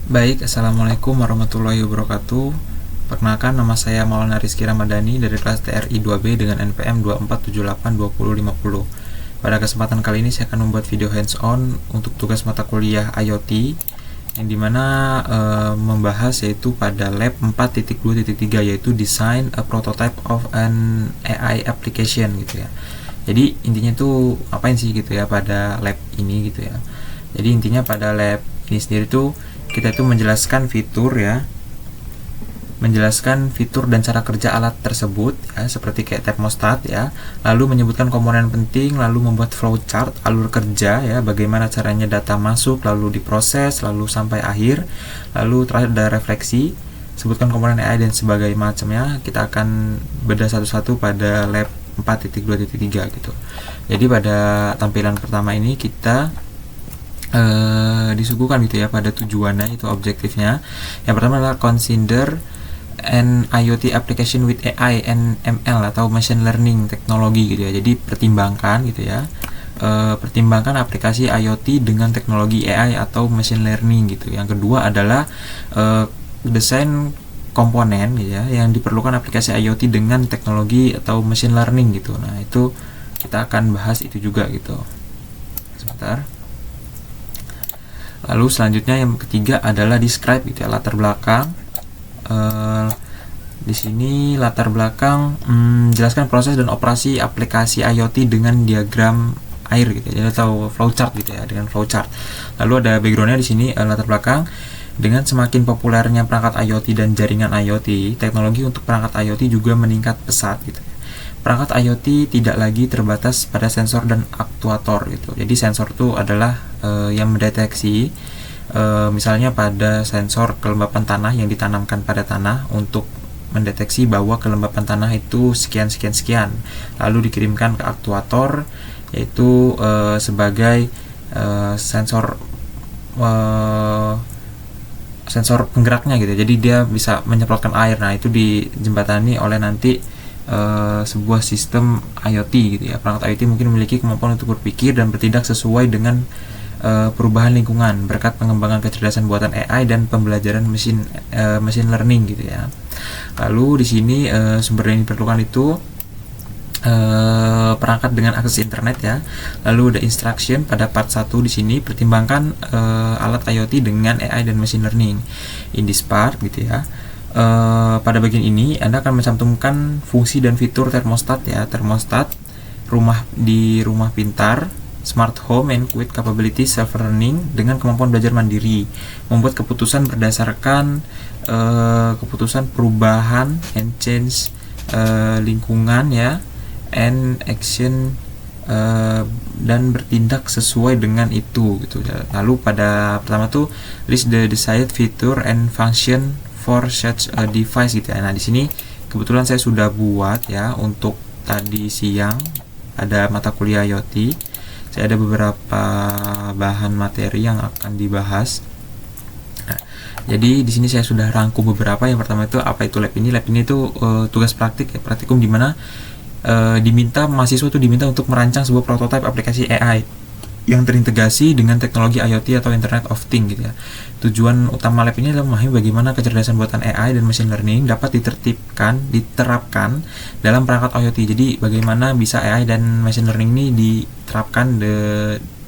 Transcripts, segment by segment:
Baik, Assalamualaikum warahmatullahi wabarakatuh. Perkenalkan, nama saya Maulana Rizky Ramadhani dari kelas TRI 2B dengan NPM 24782050. Pada kesempatan kali ini saya akan membuat video hands-on untuk tugas mata kuliah IoT yang dimana membahas yaitu pada lab 4.2.3 yaitu Design a Prototype of an AI Application gitu ya. Jadi intinya itu apain sih gitu ya pada lab ini gitu ya. Jadi intinya pada lab ini sendiri tuh kita itu menjelaskan fitur dan cara kerja alat tersebut ya, seperti kayak termostat ya, lalu menyebutkan komponen penting, lalu membuat flowchart alur kerja ya, bagaimana caranya data masuk lalu diproses lalu sampai akhir, lalu terakhir ada refleksi, sebutkan komponen AI dan sebagainya macamnya. Kita akan bedah satu-satu pada lab 4.2.3 gitu. Jadi pada tampilan pertama ini kita disuguhkan gitu ya pada tujuannya, itu objektifnya. Yang pertama adalah consider an IoT application with AI and ML atau machine learning teknologi gitu ya. Jadi pertimbangkan gitu ya, pertimbangkan aplikasi IoT dengan teknologi AI atau machine learning gitu. Yang kedua adalah desain komponen gitu ya, yang diperlukan aplikasi IoT dengan teknologi atau machine learning gitu. Nah itu kita akan bahas itu juga gitu. Sebentar. Lalu selanjutnya yang ketiga adalah describe gitu ya, latar belakang. Di sini latar belakang jelaskan proses dan operasi aplikasi IoT dengan diagram air gitu ya, atau flowchart gitu ya, dengan flowchart. Lalu ada backgroundnya di sini, latar belakang. Dengan semakin populernya perangkat IoT dan jaringan IoT, teknologi untuk perangkat IoT juga meningkat pesat gitu. Perangkat IoT tidak lagi terbatas pada sensor dan aktuator gitu. Jadi sensor itu adalah yang mendeteksi misalnya pada sensor kelembapan tanah yang ditanamkan pada tanah untuk mendeteksi bahwa kelembapan tanah itu sekian, lalu dikirimkan ke aktuator yaitu sebagai sensor sensor penggeraknya gitu. Jadi dia bisa menyemprotkan air. Nah itu dijembatani oleh nanti sebuah sistem IoT gitu ya. Perangkat IoT mungkin memiliki kemampuan untuk berpikir dan bertindak sesuai dengan perubahan lingkungan berkat pengembangan kecerdasan buatan AI dan pembelajaran machine learning gitu ya. Lalu di sini sumber yang diperlukan itu perangkat dengan akses internet ya. Lalu ada instruction pada part 1 di sini, pertimbangkan alat IoT dengan AI dan machine learning. In this part gitu ya. Pada bagian ini Anda akan mencantumkan fungsi dan fitur termostat ya, termostat rumah pintar, smart home and with capability self learning dengan kemampuan belajar mandiri, membuat keputusan berdasarkan keputusan perubahan and change lingkungan ya, and action dan bertindak sesuai dengan itu gitu. Lalu pada pertama tuh list the desired feature and function for such a device gitu ya. Nah di sini kebetulan saya sudah buat ya untuk tadi siang ada mata kuliah IoT. Saya ada beberapa bahan materi yang akan dibahas. Nah, jadi di sini saya sudah rangkum beberapa. Yang pertama itu apa itu lab ini? Lab ini itu tugas praktik ya, praktikum di mana mahasiswa itu diminta untuk merancang sebuah prototipe aplikasi AI yang terintegrasi dengan teknologi IoT atau Internet of Things gitu ya. Tujuan utama lab ini adalah memahami bagaimana kecerdasan buatan AI dan machine learning dapat diterapkan dalam perangkat IoT. Jadi bagaimana bisa AI dan machine learning ini diterapkan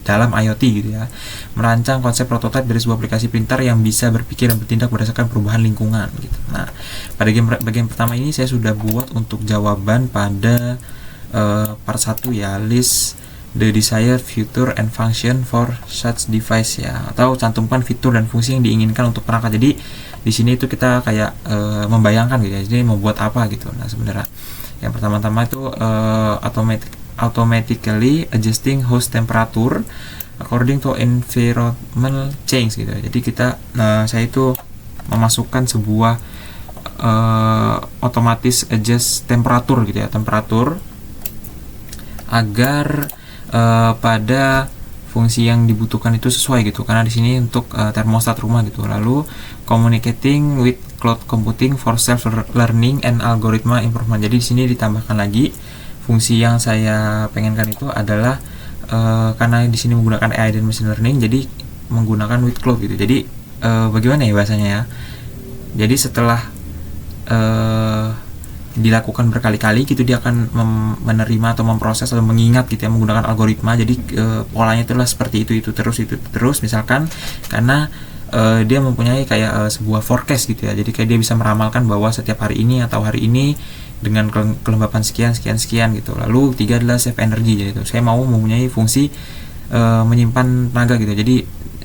dalam IoT gitu ya. Merancang konsep prototipe dari sebuah aplikasi pintar yang bisa berpikir dan bertindak berdasarkan perubahan lingkungan gitu. Nah, pada bagian pertama ini saya sudah buat untuk jawaban pada part 1 ya, list the desired feature and function for such device ya, atau cantumkan fitur dan fungsi yang diinginkan untuk perangkat. Jadi di sini itu kita kayak membayangkan gitu ya, jadi membuat apa gitu. Nah sebenarnya yang pertama-tama itu automatically adjusting host temperature according to environmental change gitu. Jadi saya itu memasukkan sebuah otomatis adjust temperatur gitu ya, temperatur agar pada fungsi yang dibutuhkan itu sesuai gitu, karena di sini untuk termostat rumah gitu. Lalu communicating with cloud computing for self learning and algorithm improvement. Jadi di sini ditambahkan lagi fungsi yang saya pengenkan itu adalah karena di sini menggunakan AI dan machine learning, jadi menggunakan with cloud gitu. Jadi bagaimana ya bahasanya ya. Jadi setelah dilakukan berkali-kali gitu, dia akan menerima atau memproses atau mengingat gitu ya menggunakan algoritma. Jadi polanya itulah seperti itu terus misalkan, karena dia mempunyai kayak sebuah forecast gitu ya. Jadi kayak dia bisa meramalkan bahwa setiap hari ini atau hari ini dengan kelembapan sekian gitu. Lalu 3 adalah save energy. Jadi itu saya mau mempunyai fungsi menyimpan tenaga gitu. Jadi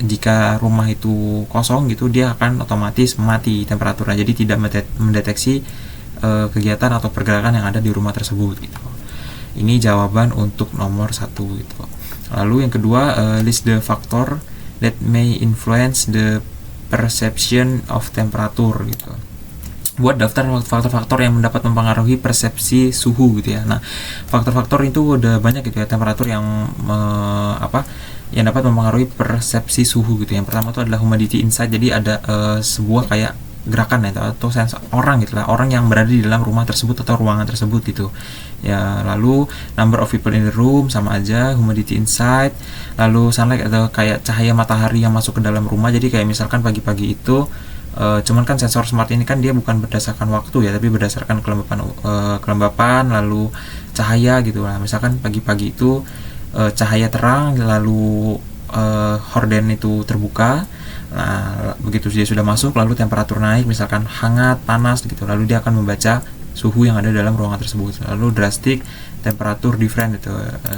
jika rumah itu kosong gitu, dia akan otomatis mati temperaturnya. Jadi tidak mendeteksi kegiatan atau pergerakan yang ada di rumah tersebut gitu. Ini jawaban untuk nomor 1 gitu. Lalu yang kedua, list the factor that may influence the perception of temperature gitu. Buat daftar faktor-faktor yang dapat mempengaruhi persepsi suhu gitu ya. Nah, faktor-faktor itu udah banyak gitu ya, temperatur yang yang dapat mempengaruhi persepsi suhu gitu. Yang pertama itu adalah humidity insight. Jadi ada sebuah kayak gerakan ya, atau sensor orang gitu lah, orang yang berada di dalam rumah tersebut atau ruangan tersebut gitu ya. Lalu number of people in the room sama aja, humidity insight. Lalu sunlight atau kayak cahaya matahari yang masuk ke dalam rumah. Jadi kayak misalkan pagi-pagi itu cuman kan sensor smart ini kan dia bukan berdasarkan waktu ya, tapi berdasarkan kelembapan lalu cahaya gitu lah. Misalkan pagi-pagi itu cahaya terang, lalu horden itu terbuka. Nah, begitu dia sudah masuk, lalu temperatur naik, misalkan hangat, panas gitu, lalu dia akan membaca suhu yang ada dalam ruangan tersebut. Lalu drastic temperatur different itu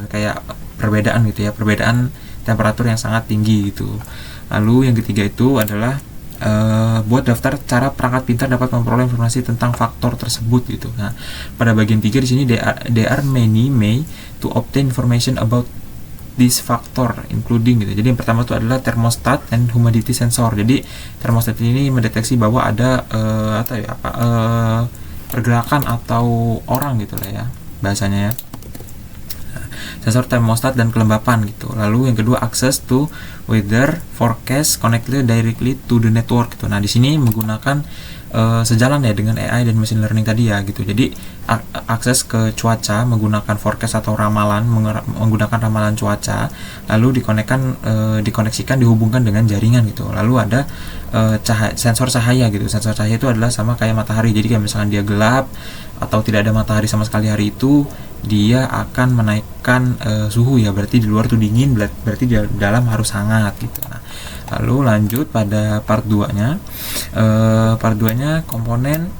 kayak perbedaan gitu ya, perbedaan temperatur yang sangat tinggi gitu. Lalu yang ketiga itu adalah buat daftar cara perangkat pintar dapat memperoleh informasi tentang faktor tersebut gitu. Nah, pada bagian 3 di sini there are many way to obtain information about this factor including gitu. Jadi yang pertama itu adalah thermostat and humidity sensor. Jadi thermostat ini mendeteksi bahwa ada pergerakan atau orang gitu lah ya bahasanya ya. Sensor thermostat dan kelembapan gitu. Lalu yang kedua, access to weather forecast connected directly to the network gitu. Nah, di sini menggunakan sejalan ya dengan AI dan machine learning tadi ya gitu. Jadi akses ke cuaca menggunakan forecast atau ramalan, menggunakan ramalan cuaca, lalu dikoneksikan dihubungkan dengan jaringan gitu. Lalu ada sensor cahaya gitu. Sensor cahaya itu adalah sama kayak matahari. Jadi kayak misalkan dia gelap atau tidak ada matahari sama sekali hari itu, dia akan menaikkan suhu ya, berarti di luar tuh dingin, berarti di dalam harus hangat gitu. Nah, lalu lanjut pada part 2-nya. Part 2-nya komponen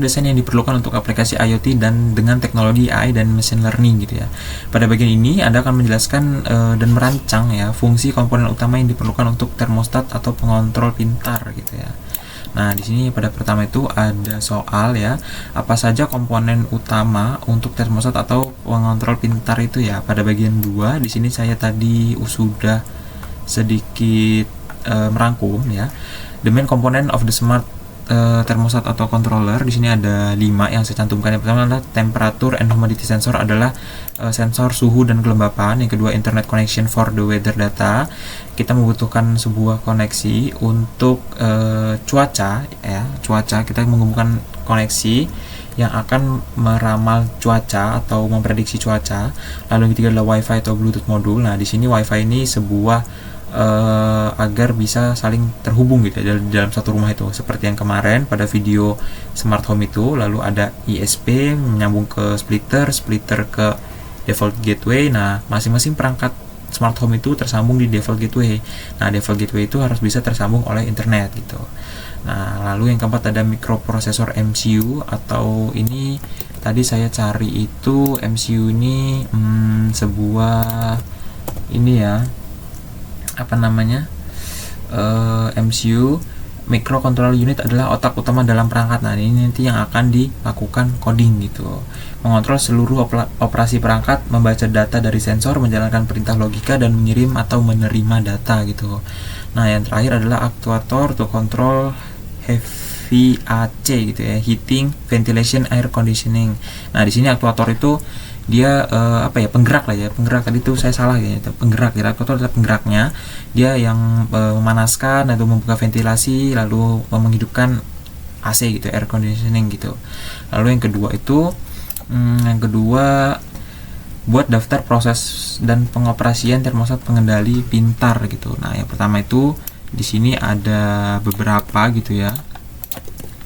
desain yang diperlukan untuk aplikasi IoT dan dengan teknologi AI dan machine learning gitu ya. Pada bagian ini Anda akan menjelaskan dan merancang ya fungsi komponen utama yang diperlukan untuk termostat atau pengontrol pintar gitu ya. Nah, di sini pada pertama itu ada soal ya, apa saja komponen utama untuk termostat atau pengontrol pintar itu ya. Pada bagian 2 di sini saya tadi sudah sedikit merangkum ya. The main component of the smart thermostat atau controller di sini ada 5 yang saya cantumkan. Yang pertama adalah temperature and humidity sensor, adalah sensor suhu dan kelembapan. Yang kedua, internet connection for the weather data. Kita membutuhkan sebuah koneksi untuk cuaca ya. Cuaca kita menghubungkan koneksi yang akan meramal cuaca atau memprediksi cuaca. Lalu yang ketiga adalah wifi atau bluetooth modul. Nah, di sini wifi ini sebuah agar bisa saling terhubung gitu ya, dalam satu rumah itu, seperti yang kemarin pada video smart home itu. Lalu ada ISP menyambung ke splitter ke default gateway. Nah, masing-masing perangkat smart home itu tersambung di default gateway. Nah, default gateway itu harus bisa tersambung oleh internet gitu. Nah, lalu yang keempat ada microprocessor MCU, atau ini tadi saya cari itu MCU ini sebuah ini ya, MCU, microcontroller unit, adalah otak utama dalam perangkat. Nah, ini nanti yang akan dilakukan coding gitu, mengontrol seluruh operasi perangkat, membaca data dari sensor, menjalankan perintah logika, dan mengirim atau menerima data gitu. Nah, yang terakhir adalah actuator to control HVAC gitu ya, heating, ventilation, air conditioning. Nah, di sini aktuator itu dia penggerak lah ya, penggerak. Tadi tuh saya salah ya, penggerak ya. Aktuator adalah penggeraknya, dia yang memanaskan atau membuka ventilasi, lalu menghidupkan AC gitu, air conditioning gitu. Lalu yang kedua buat daftar proses dan pengoperasian termostat pengendali pintar gitu. Nah, yang pertama itu Di sini ada beberapa gitu ya.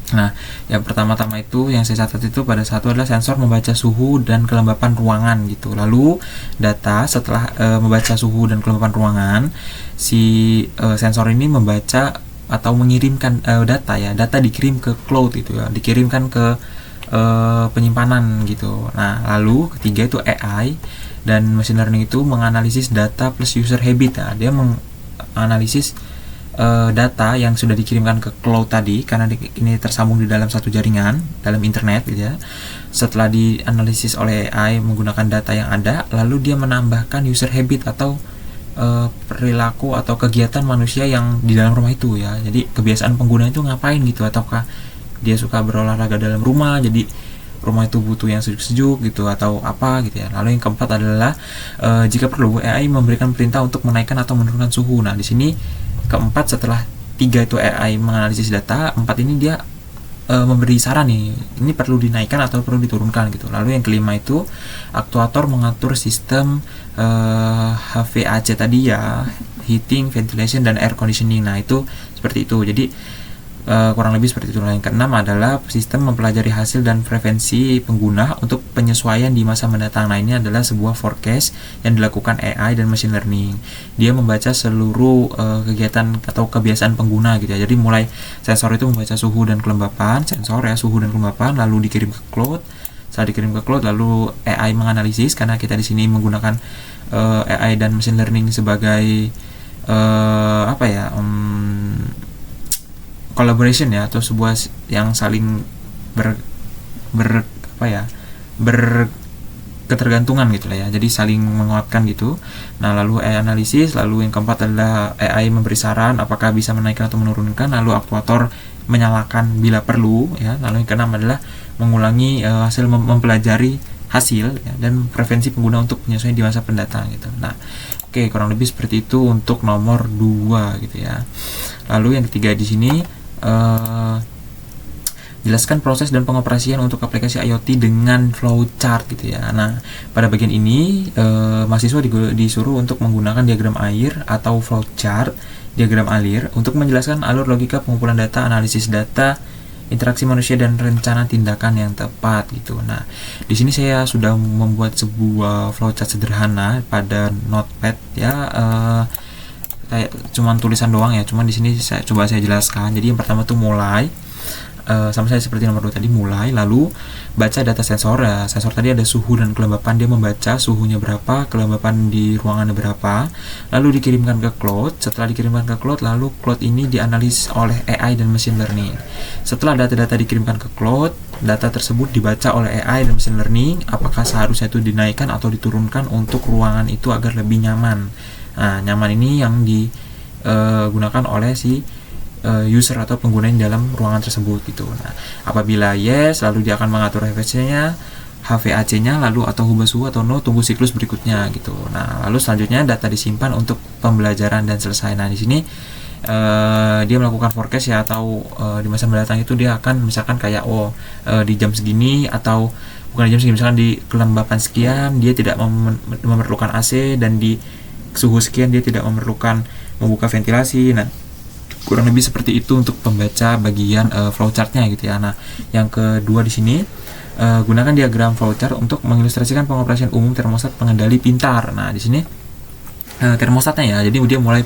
Nah, yang pertama-tama itu yang saya catat itu pada satu adalah sensor membaca suhu dan kelembapan ruangan gitu. Lalu data setelah membaca suhu dan kelembapan ruangan, si sensor ini membaca atau mengirimkan data dikirim ke cloud gitu ya, dikirimkan ke penyimpanan gitu. Nah, lalu ketiga itu AI dan machine learning itu menganalisis data plus user habit. Nah, dia menganalisis data yang sudah dikirimkan ke cloud tadi karena ini tersambung di dalam satu jaringan dalam internet gitu ya. Setelah dianalisis oleh AI menggunakan data yang ada, lalu dia menambahkan user habit atau perilaku atau kegiatan manusia yang di dalam rumah itu ya. Jadi kebiasaan pengguna itu ngapain gitu, ataukah dia suka berolahraga dalam rumah jadi rumah itu butuh yang sejuk-sejuk gitu atau apa gitu ya. Lalu yang keempat adalah jika perlu AI memberikan perintah untuk menaikkan atau menurunkan suhu. Nah, di sini keempat setelah 3 itu AI menganalisis data, 4 ini dia memberi saran nih, ini perlu dinaikkan atau perlu diturunkan gitu. Lalu yang kelima itu aktuator mengatur sistem HVAC tadi ya, heating, ventilation, dan air conditioning. Nah, itu seperti itu. Jadi kurang lebih seperti itu. Yang keenam adalah sistem mempelajari hasil dan preferensi pengguna untuk penyesuaian di masa mendatang. Nah, ini adalah sebuah forecast yang dilakukan AI dan machine learning. Dia membaca seluruh kegiatan atau kebiasaan pengguna gitu ya. Jadi mulai sensor itu membaca suhu dan kelembapan, sensor ya, suhu dan kelembapan, lalu dikirim ke cloud. Setelah dikirim ke cloud, lalu AI menganalisis karena kita di sini menggunakan AI dan machine learning sebagai collaboration ya, atau sebuah yang saling berketergantungan gitu lah ya, jadi saling menguatkan gitu. Nah, lalu AI analisis, lalu yang keempat adalah AI memberi saran apakah bisa menaikkan atau menurunkan, lalu aktuator menyalakan bila perlu ya. Lalu yang keenam adalah mengulangi hasil mempelajari hasil ya, dan preferensi pengguna untuk penyesuaian di masa pendatang gitu. Nah, oke, kurang lebih seperti itu untuk nomor 2 gitu ya. Lalu yang ketiga di sini jelaskan proses dan pengoperasian untuk aplikasi IoT dengan flowchart gitu ya. Nah, pada bagian ini mahasiswa disuruh untuk menggunakan diagram air atau flowchart, diagram alir, untuk menjelaskan alur logika pengumpulan data, analisis data, interaksi manusia, dan rencana tindakan yang tepat gitu. Nah, di sini saya sudah membuat sebuah flowchart sederhana pada notepad ya. Kayak cuman tulisan doang ya, cuman di sini saya jelaskan. Jadi yang pertama tuh mulai sama saya seperti nomor 2 tadi, mulai, lalu baca data sensor ya. Sensor tadi ada suhu dan kelembapan, dia membaca suhunya berapa, kelembapan di ruangannya berapa, lalu dikirimkan ke cloud. Setelah dikirimkan ke cloud, lalu cloud ini dianalisis oleh AI dan machine learning. Setelah data-data dikirimkan ke cloud, data tersebut dibaca oleh AI dan machine learning, apakah seharusnya itu dinaikkan atau diturunkan untuk ruangan itu agar lebih nyaman. Nah, nyaman ini yang digunakan oleh si user atau pengguna yang dalam ruangan tersebut gitu. Nah, apabila yes, lalu dia akan mengatur HVAC-nya, lalu atau ubah suhu, atau no, tunggu siklus berikutnya gitu. Nah, lalu selanjutnya data disimpan untuk pembelajaran dan selesai. Nah, di sini dia melakukan forecast ya, atau di masa mendatang itu dia akan misalkan kayak di jam segini, atau bukan di jam segini, misalkan di kelembapan sekian dia tidak memerlukan AC, dan di suhu sekian dia tidak memerlukan membuka ventilasi. Nah, kurang lebih seperti itu untuk pembaca bagian flowchartnya gitu ya. Nah, yang kedua di sini gunakan diagram flowchart untuk mengilustrasikan pengoperasian umum termostat pengendali pintar. Nah, di sini termostatnya ya. Jadi dia mulai,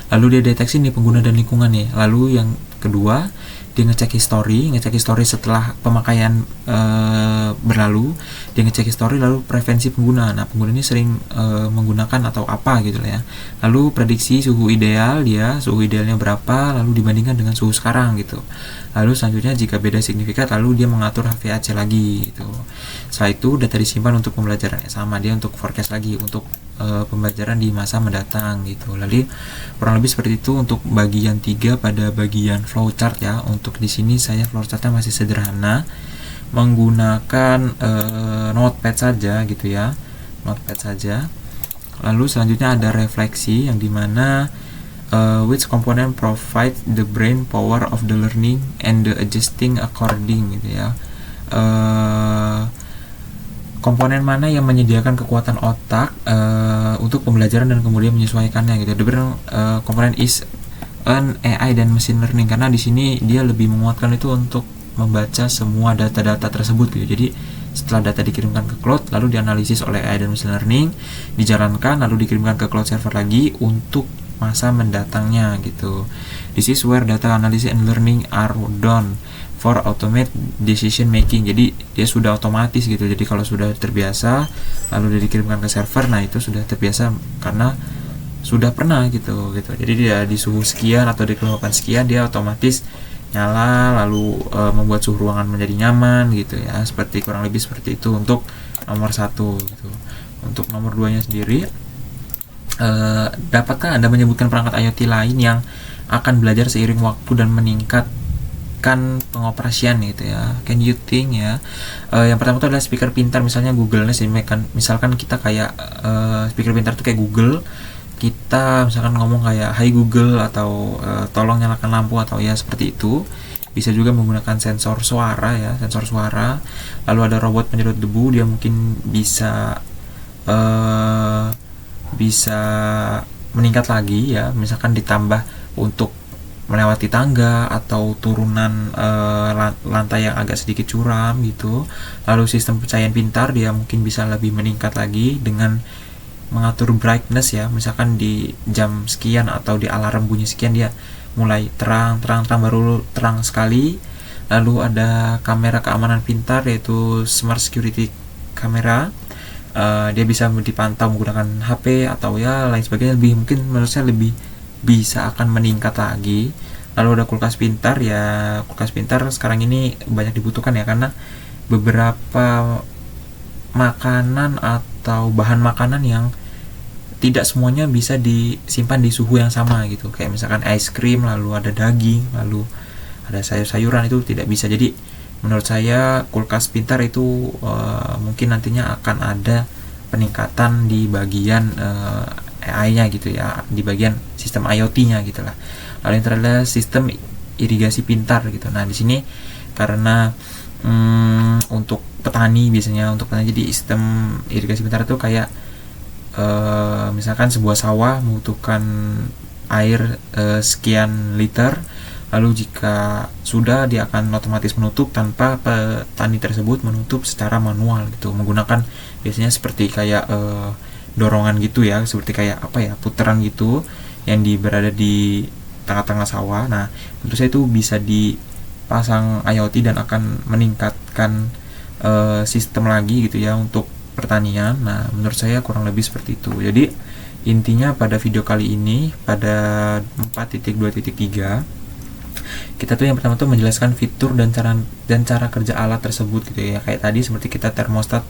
lalu dia deteksi nih pengguna dan lingkungan nih. Lalu yang kedua dia ngecek history setelah pemakaian berlalu, dia ngecek history, lalu preferensi pengguna. Nah, pengguna ini sering menggunakan atau apa gitu lah ya. Lalu prediksi suhu idealnya berapa, lalu dibandingkan dengan suhu sekarang gitu. Lalu selanjutnya jika beda signifikan, lalu dia mengatur HVAC lagi gitu. Setelah itu data disimpan untuk pembelajaran yang sama, dia untuk forecast lagi untuk pembelajaran di masa mendatang gitu. Lalu kurang lebih seperti itu untuk bagian 3 pada bagian flowchart ya. Untuk di sini saya flowchartnya masih sederhana, menggunakan notepad saja gitu ya, notepad saja. Lalu selanjutnya ada refleksi yang dimana which component provide the brain power of the learning and the adjusting according gitu ya. Komponen mana yang menyediakan kekuatan otak untuk pembelajaran dan kemudian menyesuaikannya gitu. The brain component is AI dan machine learning, karena di sini dia lebih menguatkan itu untuk membaca semua data-data tersebut gitu. Jadi setelah data dikirimkan ke cloud, lalu dianalisis oleh AI dan machine learning, dijalankan, lalu dikirimkan ke cloud server lagi untuk masa mendatangnya gitu. This is where data analysis and learning are done for automate decision making. Jadi dia sudah otomatis gitu. Jadi kalau sudah terbiasa lalu dia dikirimkan ke server, nah itu sudah terbiasa karena sudah pernah gitu. Jadi dia di suhu sekian atau di kelembapan sekian dia otomatis nyala, lalu membuat suhu ruangan menjadi nyaman gitu ya. Seperti kurang lebih seperti itu untuk nomor 1 gitu. Untuk nomor 2-nya sendiri, dapatkah Anda menyebutkan perangkat IoT lain yang akan belajar seiring waktu dan meningkatkan pengoperasian gitu ya? Can you think ya? Yang pertama itu adalah speaker pintar, misalnya Google Nest. Misalkan kita kayak speaker pintar itu kayak Google, kita misalkan ngomong kayak Hai Google atau tolong nyalakan lampu atau ya seperti itu. Bisa juga menggunakan sensor suara ya, sensor suara. Lalu ada robot penyedot debu, dia mungkin bisa meningkat lagi ya, misalkan ditambah untuk melewati tangga atau turunan lantai yang agak sedikit curam gitu. Lalu sistem pencahayaan pintar, dia mungkin bisa lebih meningkat lagi dengan mengatur brightness ya, misalkan di jam sekian atau di alarm bunyi sekian dia mulai terang baru terang sekali. Lalu ada kamera keamanan pintar, yaitu smart security kamera. Dia bisa dipantau menggunakan HP atau ya lain sebagainya, mungkin menurut saya lebih bisa akan meningkat lagi. Lalu ada kulkas pintar ya, kulkas pintar sekarang ini banyak dibutuhkan ya, karena beberapa makanan atau bahan makanan yang tidak semuanya bisa disimpan di suhu yang sama gitu, kayak misalkan es krim, lalu ada daging, lalu ada sayur-sayuran, itu tidak bisa. Jadi menurut saya kulkas pintar itu mungkin nantinya akan ada peningkatan di bagian AI-nya gitu ya, di bagian sistem IoT-nya gitulah. Lalu yang terakhir adalah sistem irigasi pintar gitu. Nah di sini karena untuk petani, biasanya untuk petani, jadi sistem irigasi pintar itu kayak misalkan sebuah sawah membutuhkan air sekian liter, lalu jika sudah dia akan otomatis menutup tanpa petani tersebut menutup secara manual gitu, menggunakan biasanya seperti kayak dorongan gitu ya, seperti kayak putaran gitu yang berada di tengah-tengah sawah. Nah menurut saya itu bisa dipasang IoT dan akan meningkatkan sistem lagi gitu ya untuk pertanian. Nah menurut saya kurang lebih seperti itu. Jadi intinya pada video kali ini, pada 4.2.3, kita tuh yang pertama tuh menjelaskan fitur dan cara kerja alat tersebut gitu ya. Kayak tadi seperti kita termostat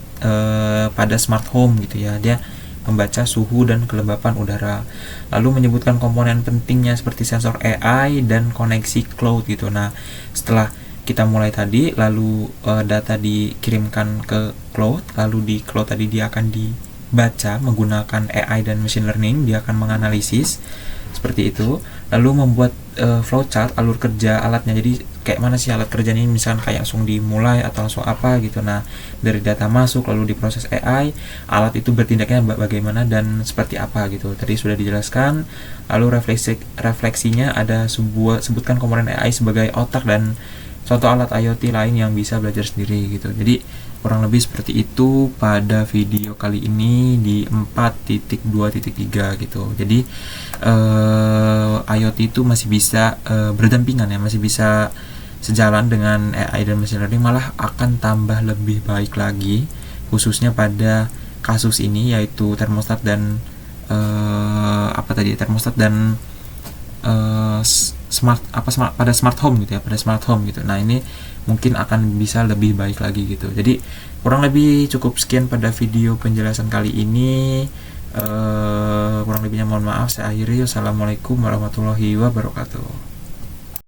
pada smart home gitu ya, dia membaca suhu dan kelembapan udara. Lalu menyebutkan komponen pentingnya seperti sensor AI dan koneksi cloud gitu. Nah setelah kita mulai tadi, lalu data dikirimkan ke cloud, lalu di cloud tadi dia akan dibaca menggunakan AI dan machine learning, dia akan menganalisis seperti itu, lalu membuat flowchart alur kerja alatnya. Jadi kayak mana sih alat kerjanya ini, misalkan kayak langsung dimulai atau langsung apa gitu. Nah dari data masuk lalu diproses AI, alat itu bertindaknya bagaimana dan seperti apa gitu, tadi sudah dijelaskan. Lalu refleksinya ada sebutkan komponen AI sebagai otak dan contoh alat IoT lain yang bisa belajar sendiri gitu. Jadi kurang lebih seperti itu pada video kali ini di 4.2.3 gitu. Jadi IoT itu masih bisa berdampingan ya, masih bisa sejalan dengan AI dan machine learning, malah akan tambah lebih baik lagi, khususnya pada kasus ini, yaitu termostat dan termostat dan pada smart home gitu ya, pada smart home gitu. Nah ini mungkin akan bisa lebih baik lagi gitu. Jadi kurang lebih cukup sekian pada video penjelasan kali ini. Kurang lebihnya mohon maaf, saya akhiri. Wassalamualaikum warahmatullahi wabarakatuh.